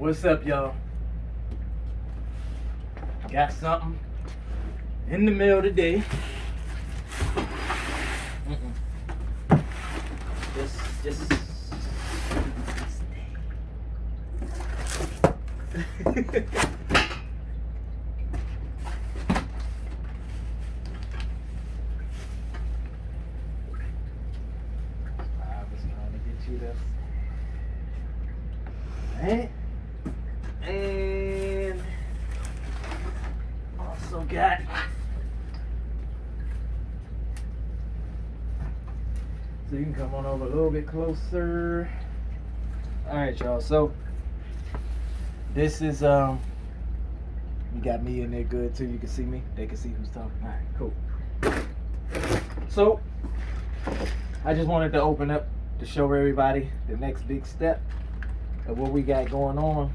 What's up, y'all? Got something in the mail today. Just I was trying to get you this. Right? And also got so you can come on over a little bit closer. Alright, y'all, so this is you got me in there good too. You can see me, they can see who's talking. Alright, cool. So I just wanted to open up to show everybody the next big step of what we got going on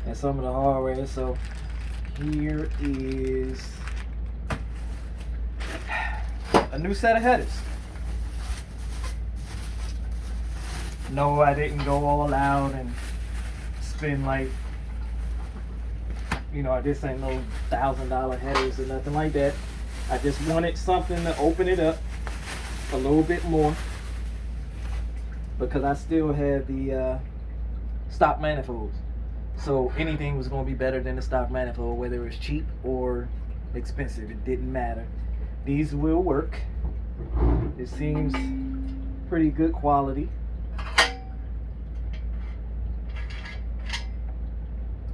and some of the hardware. So here is a new set of headers. No, I didn't go all out and spend like, you know, this ain't no $1,000 headers or nothing like that. I just wanted something to open it up a little bit more because I still have the stock manifolds. So anything was going to be better than the stock manifold, whether it's cheap or expensive. It didn't matter. These will work. It seems pretty good quality.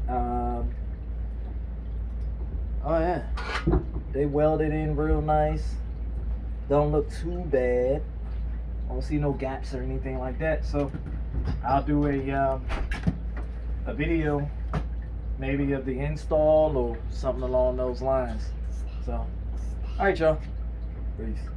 Oh yeah, they welded in real nice. Don't look too bad. I don't see no gaps or anything like that. So I'll do a video maybe of the install or something along those lines. So all right, y'all, peace.